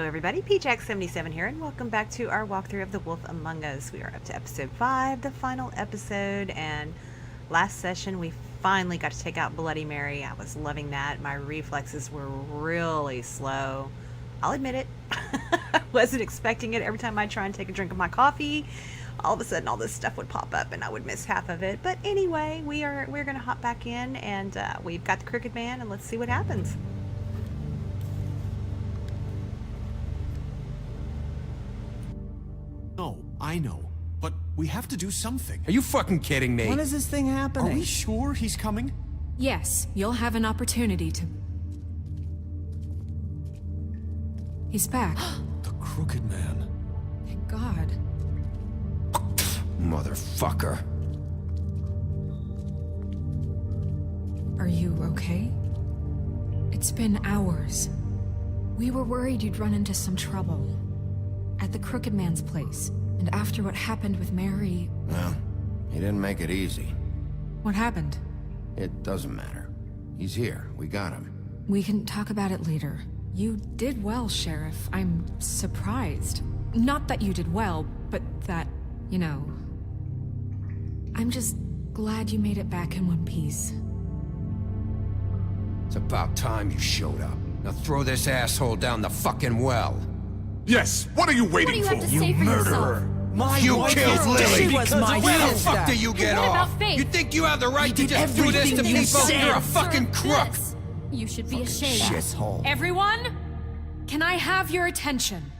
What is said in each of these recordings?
everybody, Pjacks77 here, and welcome back to our walkthrough of The Wolf Among Us. We are up to episode 5, the final episode, and last session we finally got to take out Bloody Mary. I was loving that. My reflexes were really slow. I'll admit it. I wasn't expecting it. Every time I try and take a drink of my coffee, all of a sudden all this stuff would pop up and I would miss half of it. But anyway, we're going to hop back in, and we've got the Crooked Man, and let's see what happens. No, I know, but we have to do something. Are you fucking kidding me? When is this thing happening? Are we sure he's coming? Yes, you'll have an opportunity to... He's back. The Crooked Man. Thank God. Motherfucker. Are you okay? It's been hours. We were worried you'd run into some trouble. At the Crooked Man's place. And after what happened with Mary... Well, he didn't make it easy. What happened? It doesn't matter. He's here. We got him. We can talk about it later. You did well, Sheriff. I'm surprised. Not that you did well, but that, you know... I'm just glad you made it back in one piece. It's about time you showed up. Now throw this asshole down the fucking well. Yes, what are you waiting What do you have for? to say for yourself? You killed Lily! She was my Where the sister. fuck do you get What off? about Faith? You think you have the right to did just do this to everything you people? said. You're a fucking crook! This. You should be ashamed. Shithole. Everyone, can I have your attention?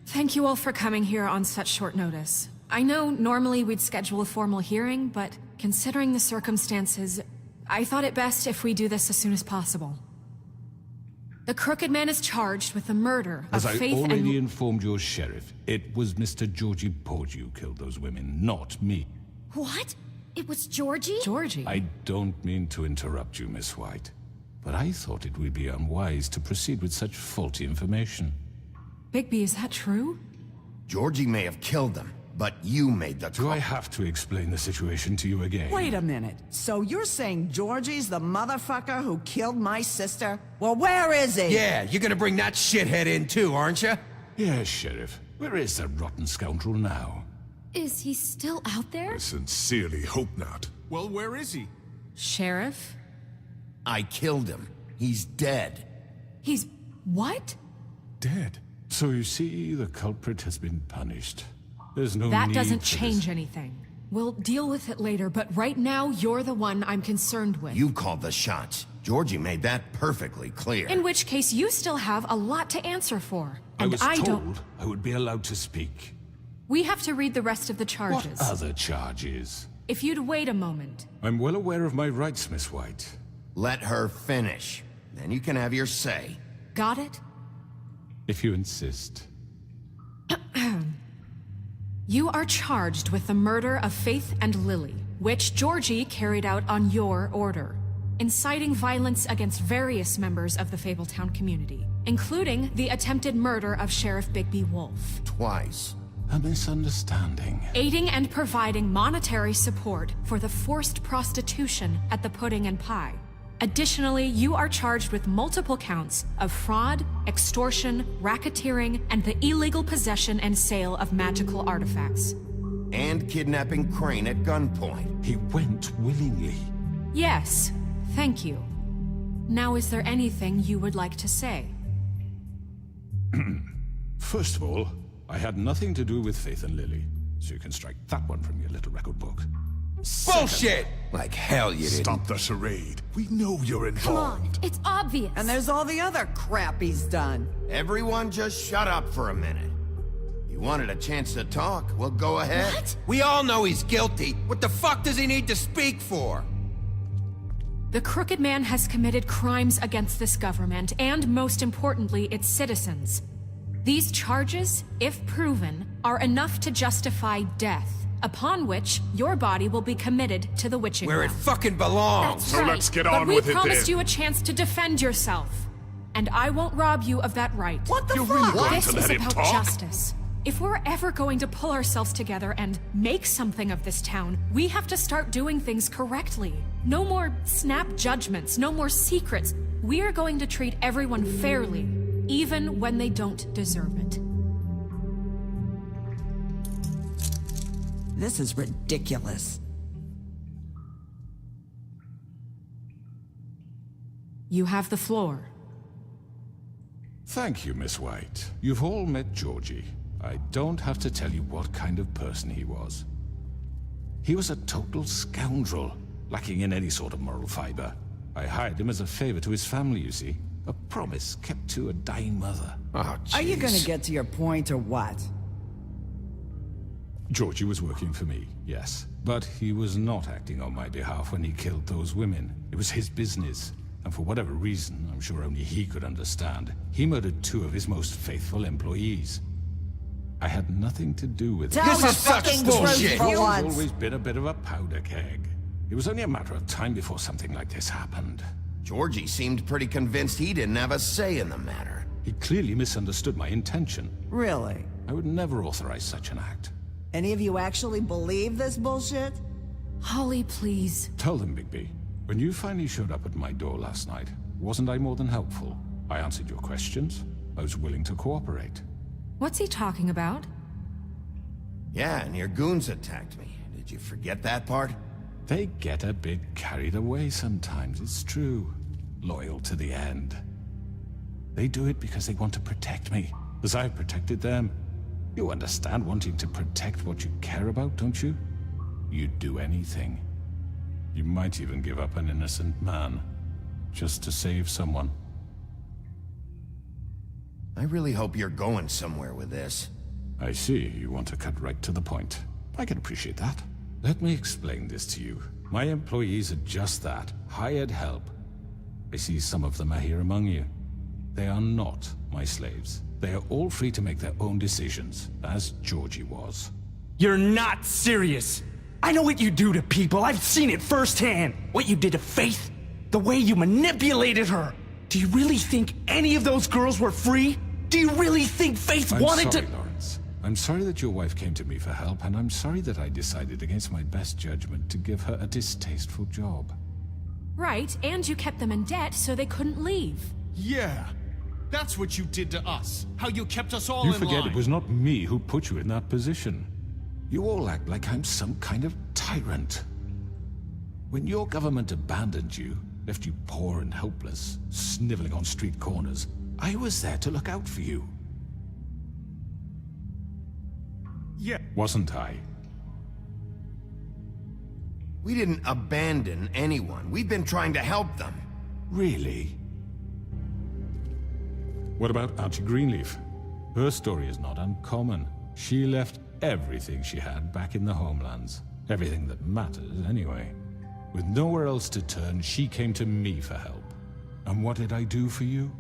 Thank you all for coming here on such short notice. I know normally we'd schedule a formal hearing, but considering the circumstances, I thought it best if we do this as soon as possible. The Crooked Man is charged with the murder of As I Faith already and... informed your sheriff, it was Mr. Georgie Porgy who killed those women, not me. What? It was Georgie? Georgie? I don't mean to interrupt you, Miss White, but I thought it would be unwise to proceed with such faulty information. Bigby, is that true? Georgie may have killed them, but you made the Do I have to explain the situation to you again? Wait a minute. So you're saying Georgie's the motherfucker who killed my sister? Well, where is he? Yeah, you're gonna bring that shithead in too, aren't you? Yes, Sheriff. Where is that rotten scoundrel now? Is he still out there? I sincerely hope not. Well, where is he? Sheriff? I killed him. He's dead. He's... what? Dead. So you see, the culprit has been punished. There's no That need doesn't for change this. anything. We'll deal with it later, but right now, you're the one I'm concerned with. You called the shots. Georgie made that perfectly clear. In which case, you still have a lot to answer for. I And was I told don't... I would be allowed to speak. We have to read the rest of the charges. What other charges? If you'd wait a moment. I'm well aware of my rights, Miss White. Let her finish. Then you can have your say. Got it? If you insist. You are charged with the murder of Faith and Lily, which Georgie carried out on your order, inciting violence against various members of the Fabletown community, including the attempted murder of Sheriff Bigby Wolf, Twice. A misunderstanding. aiding and providing monetary support for the forced prostitution at the Pudding and Pie. Additionally, you are charged with multiple counts of fraud, extortion, racketeering, and the illegal possession and sale of magical artifacts. And kidnapping Crane at gunpoint. He went willingly. Yes, thank you. Now, is there anything you would like to say? First of all, I had nothing to do with Faith and Lily, so you can strike that one from your little record book. Bullshit! Like hell you didn't. Stop the charade. We know you're Come on, involved. it's obvious. And there's all the other crap he's done. Everyone just shut up for a minute. You wanted a chance to talk, well go ahead. What? We all know he's guilty. What the fuck does he need to speak for? The Crooked Man has committed crimes against this government and, most importantly, its citizens. These charges, if proven, are enough to justify death, upon which your body will be committed to the witching Where it well. fucking belongs. That's So right. let's get But on we with it promised then. you a chance to defend yourself, and I won't rob you of that right. What the You're fuck? really going This to is let him about talk? justice. If we're ever going to pull ourselves together and make something of this town, we have to start doing things correctly. No more snap judgments, no more secrets. We are going to treat everyone fairly. even when they don't deserve it. This is ridiculous. You have the floor. Thank you, Miss White. You've all met Georgie. I don't have to tell you what kind of person he was. He was a total scoundrel, lacking in any sort of moral fiber. I hired him as a favor to his family, you see. A promise kept to a dying mother. Oh, jeez. Are you gonna get to your point or what? Georgie was working for me, yes. But he was not acting on my behalf when he killed those women. It was his business. And for whatever reason, I'm sure only he could understand, he murdered 2 of his most faithful employees. I had nothing to do with it. Tell This the is such fucking bullshit. truth for He's once. always been a bit of a powder keg. It was only a matter of time before something like this happened. Georgie seemed pretty convinced he didn't have a say in the matter. He clearly misunderstood my intention. Really? I would never authorize such an act. Any of you actually believe this bullshit? Holly, please. Tell them, Bigby. When you finally showed up at my door last night, wasn't I more than helpful? I answered your questions. I was willing to cooperate. What's he talking about? Yeah, and your goons attacked me. Did you forget that part? They get a bit carried away sometimes, it's true. Loyal to the end. They do it because they want to protect me, as I've protected them. You understand wanting to protect what you care about, don't you? You'd do anything. You might even give up an innocent man, just to save someone. I really hope you're going somewhere with this. I see, you want to cut right to the point. I can appreciate that. Let me explain this to you. My employees are just that, hired help. I see some of them are here among you. They are not my slaves. They are all free to make their own decisions, as Georgie was. You're not serious. I know what you do to people. I've seen it firsthand. What you did to Faith. The way you manipulated her. Do you really think any of those girls were free? Do you really think Faith wanted sorry, to— Lawrence. I'm sorry that your wife came to me for help, and I'm sorry that I decided against my best judgment to give her a distasteful job. Right, and you kept them in debt so they couldn't leave. Yeah. That's what you did to us. How you kept us all You in forget line. it was not me who put you in that position. You all act like I'm some kind of tyrant. When your government abandoned you, left you poor and helpless, sniveling on street corners, I was there to look out for you. Yeah. Wasn't I? We didn't abandon anyone. We've been trying to help them. Really? What about Auntie Greenleaf? Her story is not uncommon. She left everything she had back in the homelands. Everything that matters, anyway. With nowhere else to turn, she came to me for help. And what did I do for you?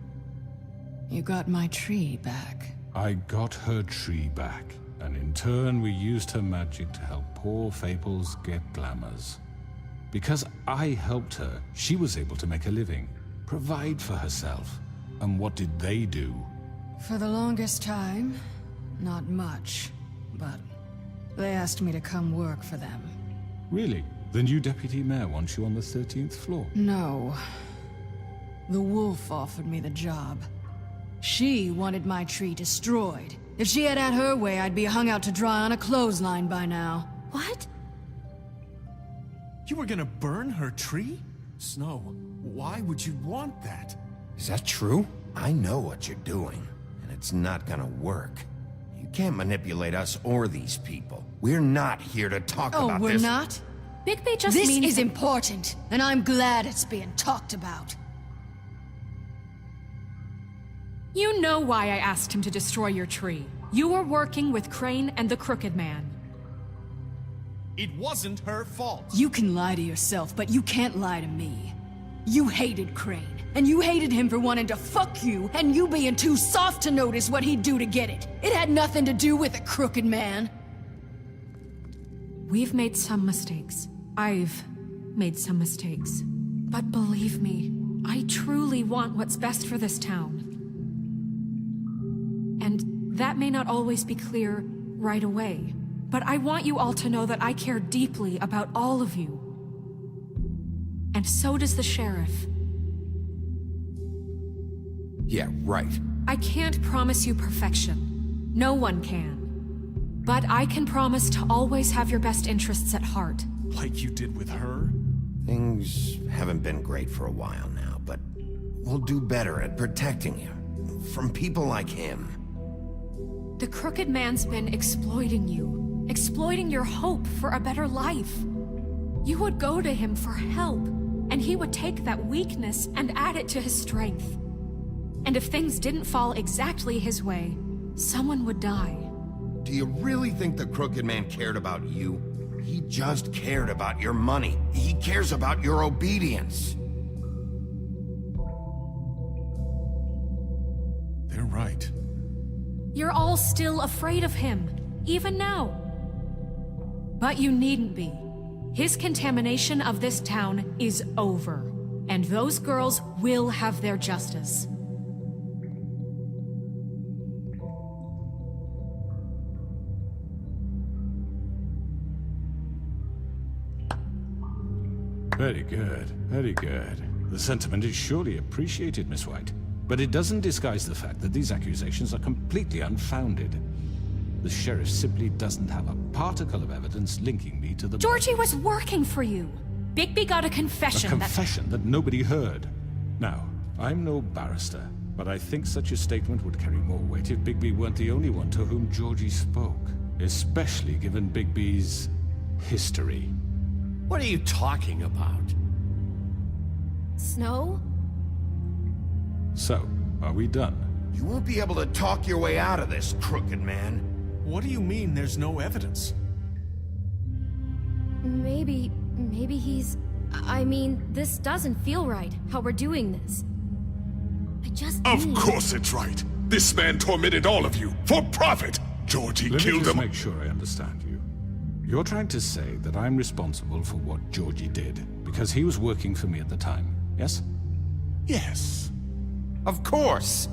You got my tree back. I got her tree back, and in turn we used her magic to help poor Fables get glamours. Because I helped her, she was able to make a living, provide for herself. And what did they do? For the longest time, not much. But they asked me to come work for them. Really? The new deputy mayor wants you on the 13th floor? No. The wolf offered me the job. She wanted my tree destroyed. If she had her way, I'd be hung out to dry on a clothesline by now. What? You were gonna burn her tree? Snow, why would you want that? Is that true? I know what you're doing, and it's not gonna work. You can't manipulate us or these people. We're not here to talk Oh, about we're this. not? Bigby just This means is important, and I'm glad it's being talked about. You know why I asked him to destroy your tree. You were working with Crane and the Crooked Man. It wasn't her fault. You can lie to yourself, but you can't lie to me. You hated Crane, and you hated him for wanting to fuck you, and you being too soft to notice what he'd do to get it. It had nothing to do with a crooked man. We've made some mistakes. I've made some mistakes. But believe me, I truly want what's best for this town. And that may not always be clear right away, but I want you all to know that I care deeply about all of you. And so does the sheriff. Yeah, right. I can't promise you perfection. No one can. But I can promise to always have your best interests at heart. Like you did with her? Things haven't been great for a while now, but we'll do better at protecting you. From people like him. The crooked man's been exploiting you. Exploiting your hope for a better life. You would go to him for help, and he would take that weakness and add it to his strength. And if things didn't fall exactly his way, someone would die. Do you really think the crooked man cared about you? He just cared about your money. He cares about your obedience. They're right. You're all still afraid of him, even now. But you needn't be. His contamination of this town is over, and those girls will have their justice. Very good, very good. The sentiment is surely appreciated, Miss White. But it doesn't disguise the fact that these accusations are completely unfounded. The sheriff simply doesn't have a particle of evidence linking me to the... Georgie was working for you. Bigby got a confession A confession that nobody heard. Now, I'm no barrister, but I think such a statement would carry more weight if Bigby weren't the only one to whom Georgie spoke. Especially given Bigby's history. What are you talking about? Snow? So, are we done? You won't be able to talk your way out of this, crooked man. What do you mean there's no evidence? Maybe he's... I mean, this doesn't feel right, how we're doing this. I just Of need... course it's right. This man tormented all of you, for profit. Georgie Let me killed just him. make sure I understand you. You're trying to say that I'm responsible for what Georgie did, because he was working for me at the time, yes? Yes. Of course!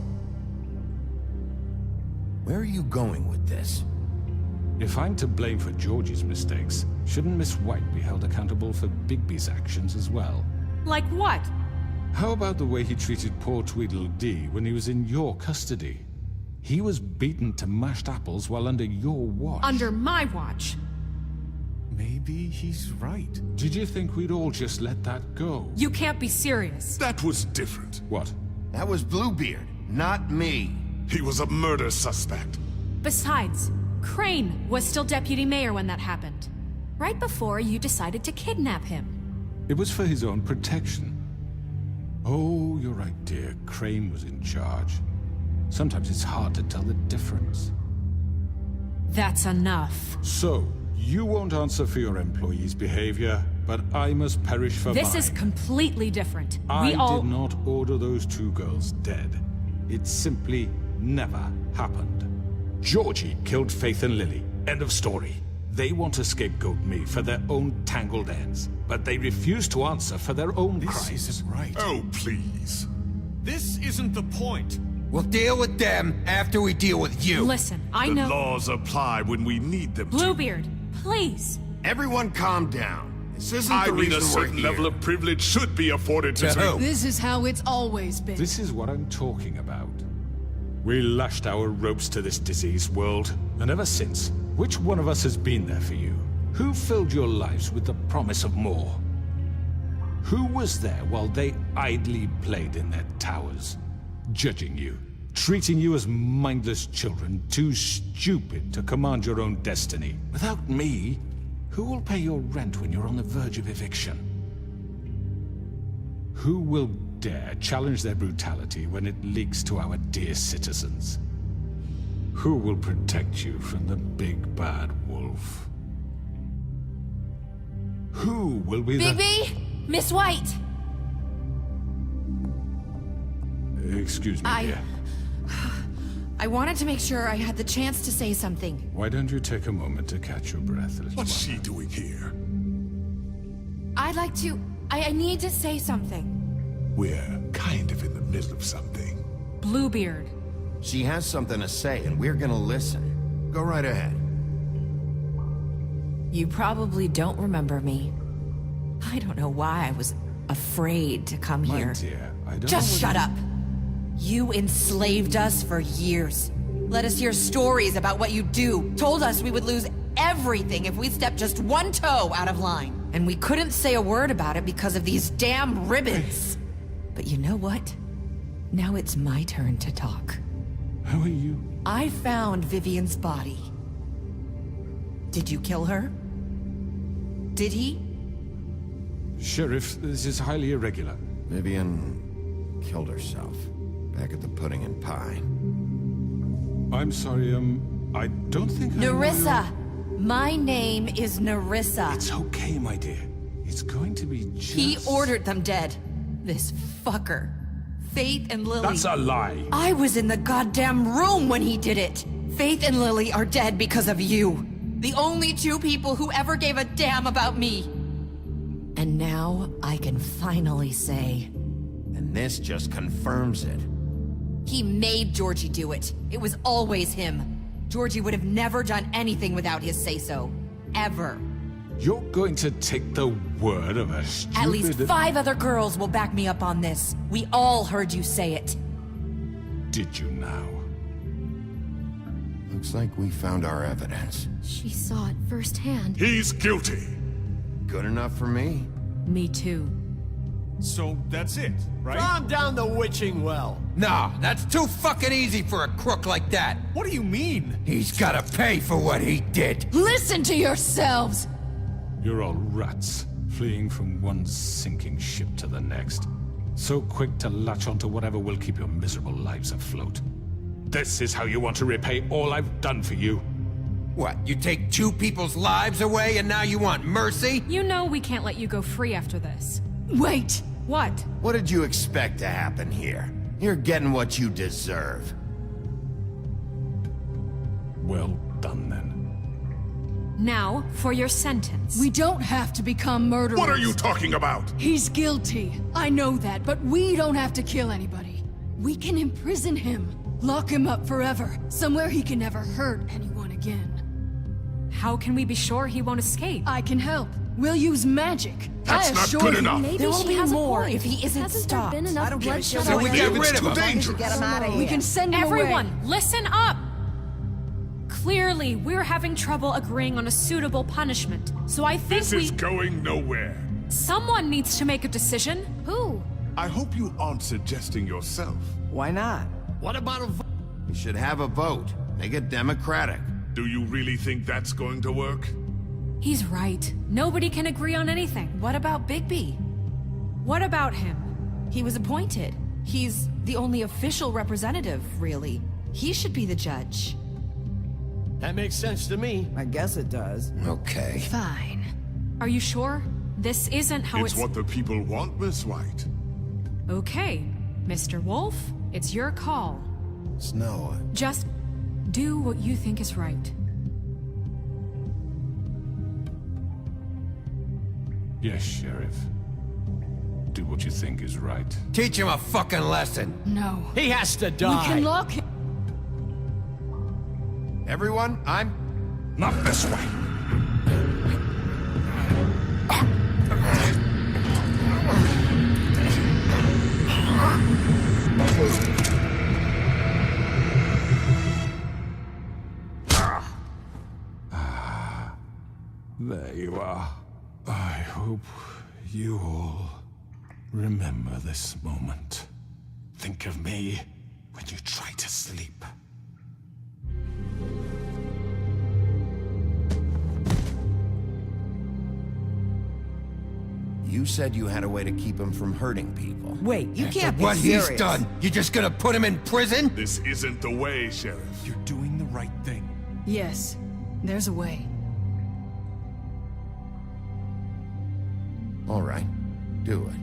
Where are you going with this? If I'm to blame for Georgie's mistakes, shouldn't Miss White be held accountable for Bigby's actions as well? Like what? How about the way he treated poor Tweedledee when he was in your custody? He was beaten to mashed apples while under your watch. Under my watch. Maybe he's right. Did you think we'd all just let that go? You can't be serious. That was different. What? That was Bluebeard, not me. He was a murder suspect. Besides, Crane was still deputy mayor when that happened. Right before you decided to kidnap him. It was for his own protection. Oh, you're right, dear. Crane was in charge. Sometimes it's hard to tell the difference. That's enough. So, you won't answer for your employees' behavior, but I must perish for This mine. is completely different. I did not order those two girls dead. It simply never happened. Georgie killed Faith and Lily. End of story. They want to scapegoat me for their own tangled ends, but they refuse to answer for their own crimes. This isn't right. Oh, please. This isn't the point. We'll deal with them after we deal with you. Listen, I The know... laws apply when we need them to. Bluebeard, please. Everyone calm down. This isn't I the mean, reason a we're certain here. level of privilege should be afforded to... To who? This is how it's always been. This is what I'm talking about. We lashed our ropes to this diseased world, and ever since, which one of us has been there for you? Who filled your lives with the promise of more? Who was there while they idly played in their towers, judging you, treating you as mindless children, too stupid to command your own destiny? Without me, who will pay your rent when you're on the verge of eviction? Who will dare challenge their brutality when it leaks to our dear citizens? Who will protect you from the big bad wolf? Who will be Bigby! Miss White! Excuse me, dear. I wanted to make sure I had the chance to say something. Why don't you take a moment to catch your breath, little What's one? she doing here? I'd like to... I need to say something. We're kind of in the middle of something. Bluebeard. She has something to say, and we're gonna listen. Go right ahead. You probably don't remember me. I don't know why I was afraid to come My here. dear, I don't Just know shut what up! You enslaved us for years. Let us hear stories about what you do. Told us we would lose everything if we stepped just one toe out of line. And we couldn't say a word about it because of these damn ribbons. But you know what? Now it's my turn to talk. Who are you? I found Vivian's body. Did you kill her? Did he? Sheriff, this is highly irregular. Vivian killed herself back at the Pudding and Pie. I'm sorry, I don't think Nerissa! My name is Nerissa. It's okay, my dear. It's going to be just... He ordered them dead. This fucker. Faith and Lily. That's a lie. I was in the goddamn room when he did it. Faith and Lily are dead because of you. The only two people who ever gave a damn about me. And now I can finally say... And this just confirms it. He made Georgie do it. It was always him. Georgie would have never done anything without his say-so. Ever. You're going to take the word of a stupid... At least 5 other girls will back me up on this. We all heard you say it. Did you now? Looks like we found our evidence. She saw it firsthand. He's guilty. Good enough for me? Me too. So that's it, right? Calm down the witching well. No, that's too fucking easy for a crook like that. What do you mean? He's gotta pay for what he did. Listen to yourselves! You're all rats, fleeing from one sinking ship to the next. So quick to latch onto whatever will keep your miserable lives afloat. This is how you want to repay all I've done for you. What, you take 2 people's lives away and now you want mercy? You know we can't let you go free after this. Wait! What? What did you expect to happen here? You're getting what you deserve. Well done, then. Now, for your sentence. We don't have to become murderers. What are you talking about? He's guilty. I know that, but we don't have to kill anybody. We can imprison him. Lock him up forever. Somewhere he can never hurt anyone again. How can we be sure he won't escape? I can help. We'll use magic. That's I not assure good you. enough. There will be more if he isn't Hasn't stopped. there been enough bloodshed So we already? get rid It's of too him. dangerous. Get him out of here. We can send him Everyone, away. listen up! Clearly, we're having trouble agreeing on a suitable punishment, so I think This is going nowhere. Someone needs to make a decision. Who? I hope you aren't suggesting yourself. Why not? What about a vote? We should have a vote. Make it democratic. Do you really think that's going to work? He's right. Nobody can agree on anything. What about Bigby? What about him? He was appointed. He's the only official representative, really. He should be the judge. That makes sense to me. I guess it does. Okay. Fine. Are you sure? This isn't how It's what the people want, Miss White. Okay, Mr. Wolf, it's your call. Snow. Just do what you think is right. Yes, Sheriff. Do what you think is right. Teach him a fucking lesson. No. He has to We die. can lock him. Everyone, I'm... Not this way! There you are. I hope you all remember this moment. Think of me when you try to sleep. You said you had a way to keep him from hurting people. Wait, you can't be What serious. he's done, you just gonna put him in prison? This isn't the way, Sheriff. You're doing the right thing. Yes, there's a way. All right, do it.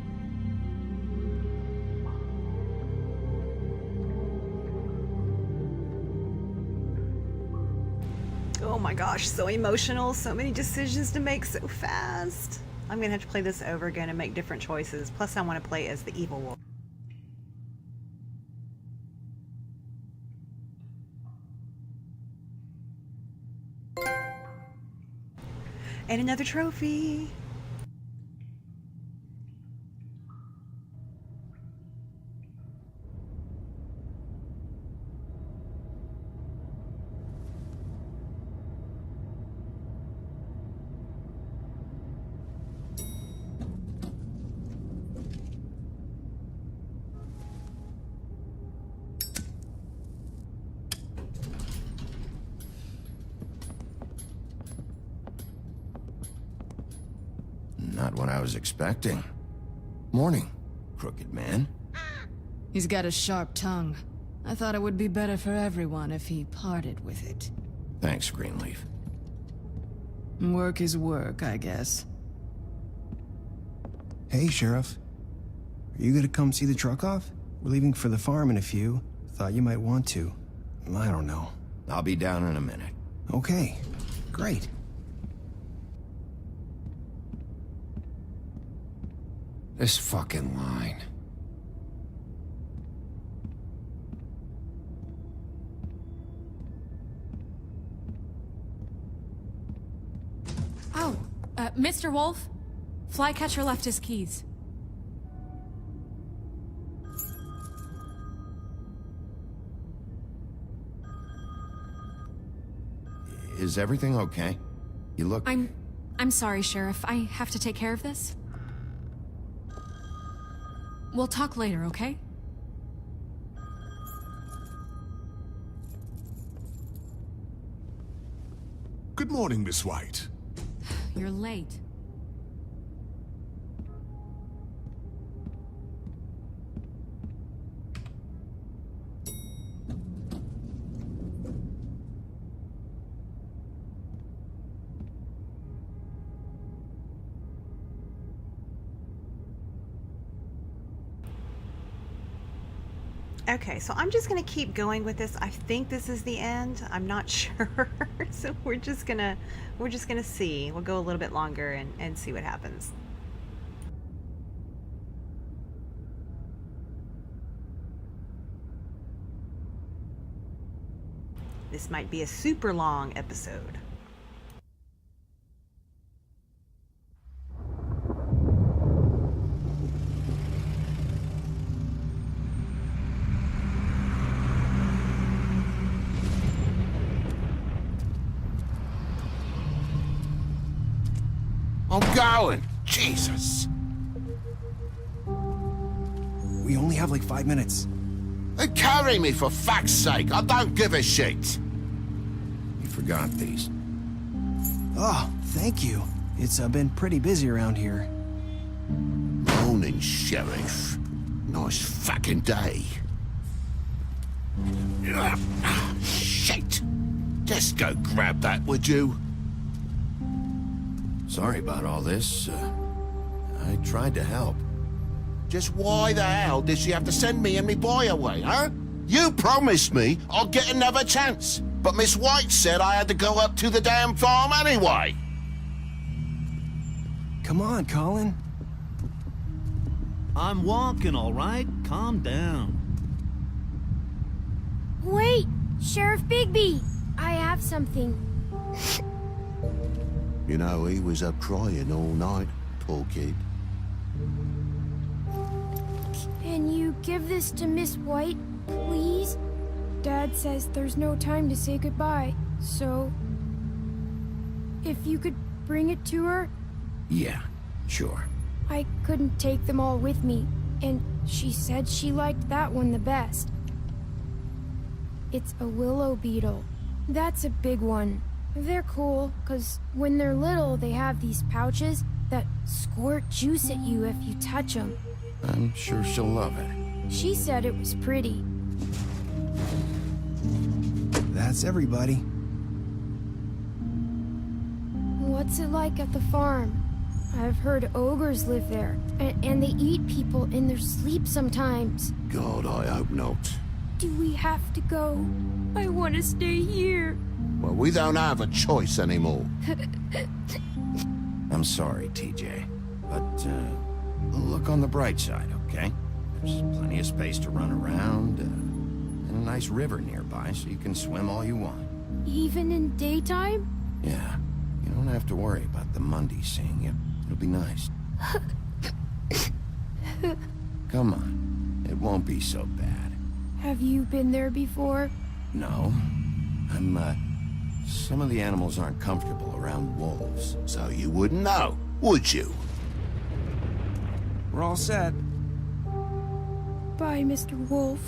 Oh my gosh, so emotional, so many decisions to make so fast. I'm gonna have to play this over again and make different choices. Plus, I want to play as the evil wolf. And another trophy. Not what I was expecting. Morning, crooked man. He's got a sharp tongue. I thought it would be better for everyone if he parted with it. Thanks, Greenleaf. Work is work, I guess. Hey, Sheriff. Are you gonna come see the truck off? We're leaving for the farm in a few. Thought you might want to. I don't know. I'll be down in a minute. Okay, great. This fucking line. Oh, Mr. Wolf? Flycatcher left his keys. Is everything okay? You look... I'm sorry, Sheriff. I have to take care of this. We'll talk later, okay? Good morning, Miss White. You're late. Okay, so I'm just gonna keep going with this. I think this is the end. I'm not sure. So we're just gonna see. We'll go a little bit longer and see what happens. This might be a super long episode. I'm going! Jesus! We only have like 5 minutes. Carry me for fuck's sake! I don't give a shit! You forgot these. Oh, thank you. It's been pretty busy around here. Morning, Sheriff. Nice fucking day. Shit! Just go grab that, would you? Sorry about all this. I tried to help. Just why the hell did she have to send me and me boy away, huh? You promised me I'll get another chance, but Miss White said I had to go up to the damn farm anyway. Come on, Colin. I'm walking, all right? Calm down. Wait! Sheriff Bigby! I have something. You know, he was up crying all night, poor kid. Can you give this to Miss White, please? Dad says there's no time to say goodbye, so... if you could bring it to her? Yeah, sure. I couldn't take them all with me, and she said she liked that one the best. It's a willow beetle. That's a big one. They're cool, 'cause when they're little, they have these pouches that squirt juice at you if you touch them. I'm sure she'll love it. She said it was pretty. That's everybody. What's it like at the farm? I've heard ogres live there, and they eat people in their sleep sometimes. God, I hope not. Do we have to go? I want to stay here. Well, we don't have a choice anymore. I'm sorry, TJ, but look on the bright side, okay? There's plenty of space to run around, and a nice river nearby, so you can swim all you want. Even in daytime? Yeah, you don't have to worry about the Monday seeing you. It'll be nice. Come on, it won't be so bad. Have you been there before? No, some of the animals aren't comfortable around wolves, so you wouldn't know, would you? We're all set. Bye, Mr. Wolf.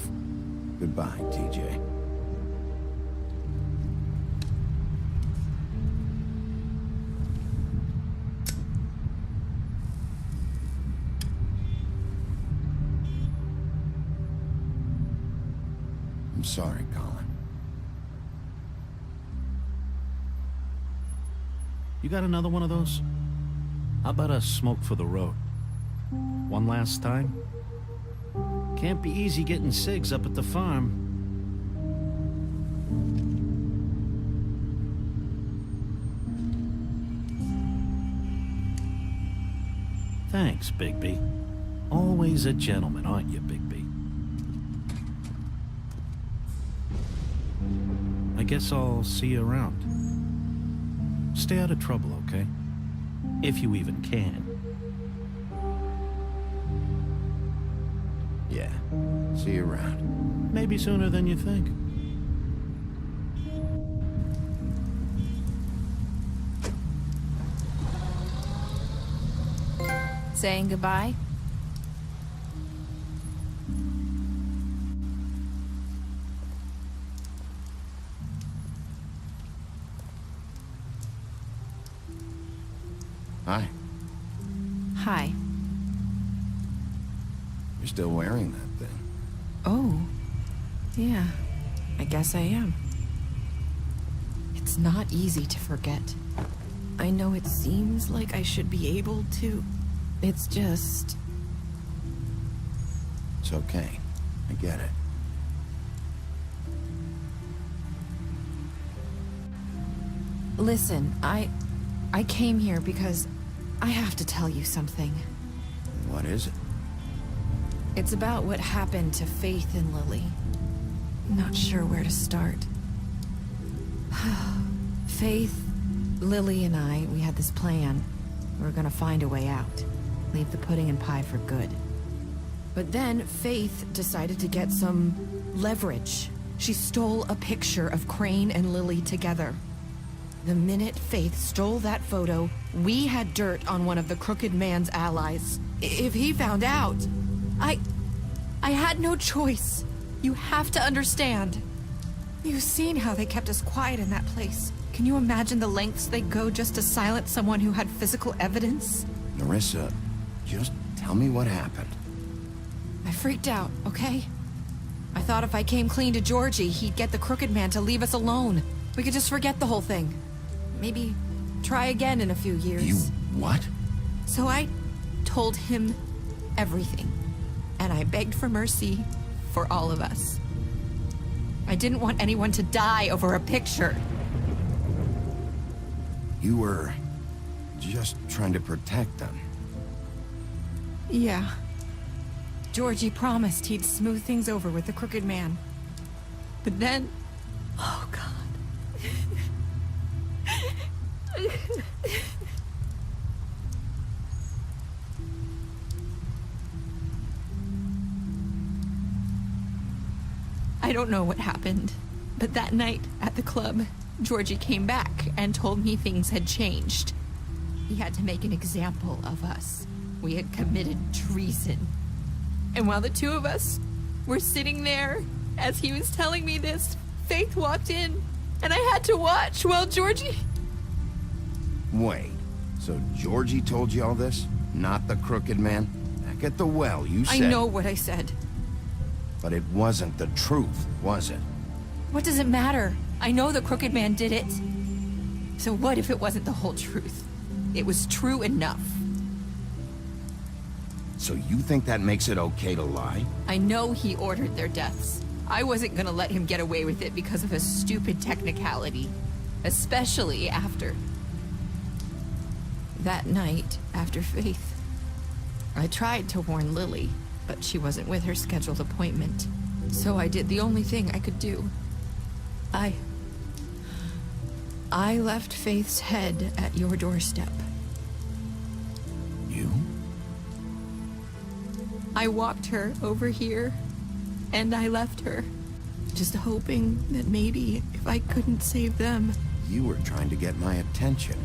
Goodbye, TJ. sorry, Colin. You got another one of those? How about a smoke for the road? One last time? Can't be easy getting cigs up at the farm. Thanks, Bigby. Always a gentleman, aren't you, Bigby? I guess I'll see you around. Stay out of trouble, okay? If you even can. Yeah, see you around. Maybe sooner than you think. Saying goodbye? Hi. Hi. You're still wearing that thing. Oh. Yeah. I guess I am. It's not easy to forget. I know it seems like I should be able to. It's just... It's okay. I get it. Listen, I came here because I have to tell you something. What is it? It's about what happened to Faith and Lily. Not sure where to start. Faith, Lily, and I, we had this plan. We were gonna find a way out. Leave the pudding and pie for good. But then Faith decided to get some leverage. She stole a picture of Crane and Lily together. The minute Faith stole that photo, we had dirt on one of the Crooked Man's allies. If he found out, I had no choice. You have to understand. You've seen how they kept us quiet in that place. Can you imagine the lengths they go just to silence someone who had physical evidence? Narissa, just tell me what happened. I freaked out, okay? I thought if I came clean to Georgie, he'd get the Crooked Man to leave us alone. We could just forget the whole thing. Maybe try again in a few years. You what? So I told him everything. And I begged for mercy for all of us. I didn't want anyone to die over a picture. You were just trying to protect them. Yeah. Georgie promised he'd smooth things over with the Crooked Man. But then... Oh, God. I don't know what happened, but that night at the club, Georgie came back and told me things had changed. He had to make an example of us. We had committed treason. And while the two of us were sitting there, as he was telling me this, Faith walked in, and I had to watch while Georgie... Wait, so Georgie told you all this? Not the Crooked Man? Back at the well, you said... I know what I said. But it wasn't the truth, was it? What does it matter? I know the Crooked Man did it. So what if it wasn't the whole truth? It was true enough. So you think that makes it okay to lie? I know he ordered their deaths. I wasn't gonna let him get away with it because of a stupid technicality. Especially after... that night, after Faith. I tried to warn Lily, but she wasn't with her scheduled appointment. So I did the only thing I could do. I left Faith's head at your doorstep. You? I walked her over here, and I left her. Just hoping that maybe if I couldn't save them... You were trying to get my attention.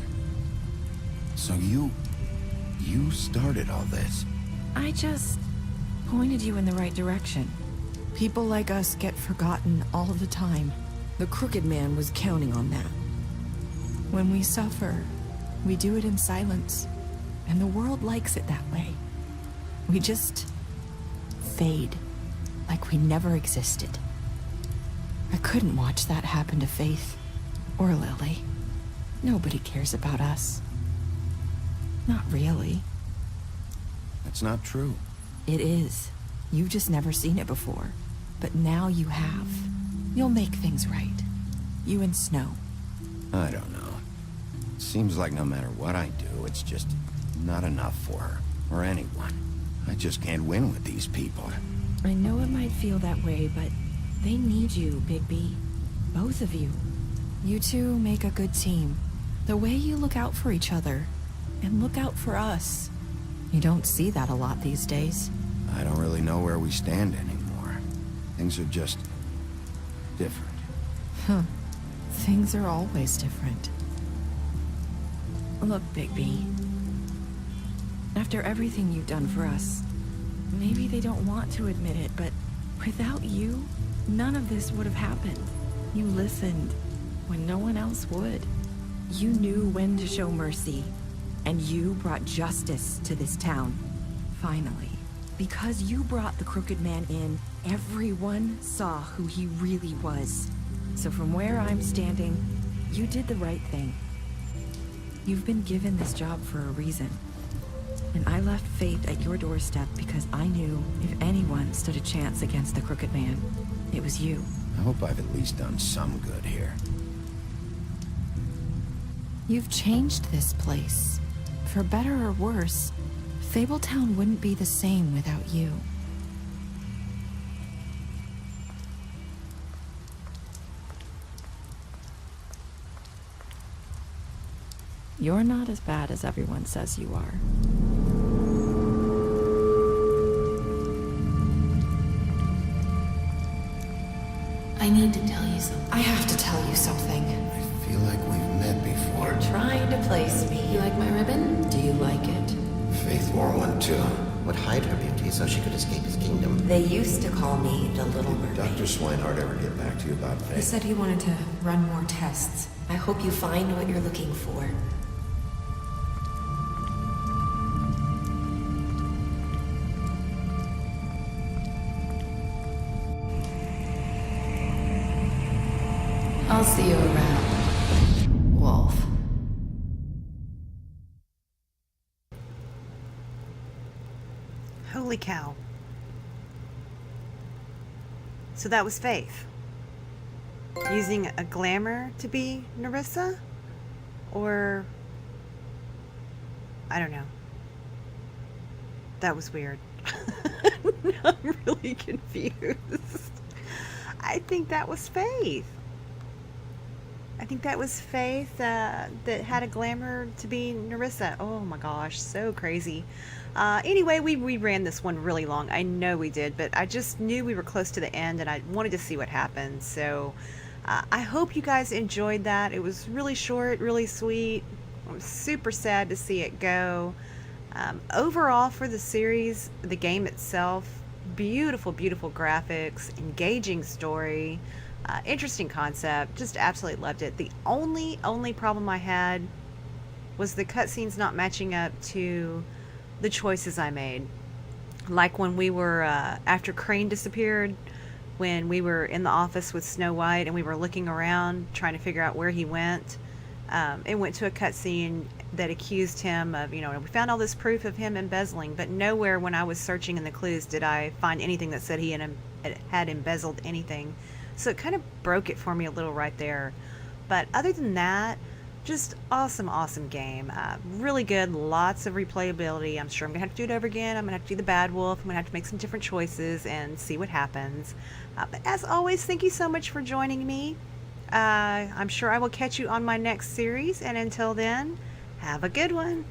So you started all this. I just pointed you in the right direction. People like us get forgotten all the time. The Crooked Man was counting on that. When we suffer, we do it in silence. And the world likes it that way. We just fade, like we never existed. I couldn't watch that happen to Faith. Or Lily. Nobody cares about us. Not really. That's not true. It is. You've just never seen it before. But now you have. You'll make things right. You and Snow. I don't know. It seems like no matter what I do, it's just not enough for her. Or anyone. I just can't win with these people. I know it might feel that way, but they need you, Bigby. Both of you. You two make a good team. The way you look out for each other, and look out for us. You don't see that a lot these days. I don't really know where we stand anymore. Things are just different. Huh. Things are always different. Look, Bigby. After everything you've done for us, maybe they don't want to admit it, but without you, none of this would have happened. You listened when no one else would. You knew when to show mercy, and you brought justice to this town. Finally. Because you brought the Crooked Man in, everyone saw who he really was. So from where I'm standing, you did the right thing. You've been given this job for a reason. And I left Faith at your doorstep because I knew if anyone stood a chance against the Crooked Man, it was you. I hope I've at least done some good here. You've changed this place. For better or worse, Fabletown wouldn't be the same without you. You're not as bad as everyone says you are. I need to tell you something. I have to tell you something. I feel like we've met before. You're trying to place me. You like my ribbon? Do you like it? Faith wore one too. Would hide her beauty so she could escape his kingdom. They used to call me the Little Mermaid. Dr. Swinehart ever get back to you about Faith? He said he wanted to run more tests. I hope you find what you're looking for. I'll see you around, Wolf. Holy cow. So that was Faith. Using a glamour to be Nerissa? Or... I don't know. That was weird. I'm really confused. I think that was Faith. I think that was Faith that had a glamour to be Nerissa. Oh my gosh, so crazy. Anyway, we ran this one really long. I know we did, but I just knew we were close to the end and I wanted to see what happened. So I hope you guys enjoyed that. It was really short, really sweet. I'm super sad to see it go. Overall for the series, the game itself, beautiful, beautiful graphics, engaging story. Interesting concept. Just absolutely loved it. The only problem I had was the cutscenes not matching up to the choices I made. Like when we were, after Crane disappeared, when we were in the office with Snow White and we were looking around trying to figure out where he went, it went to a cutscene that accused him of, we found all this proof of him embezzling, but nowhere when I was searching in the clues did I find anything that said he had embezzled anything. So it kind of broke it for me a little right there. But other than that, just awesome game. Really good, lots of replayability. I'm sure I'm going to have to do it over again. I'm going to have to do the Bad Wolf. I'm going to have to make some different choices and see what happens. But as always, thank you so much for joining me. I'm sure I will catch you on my next series. And until then, have a good one.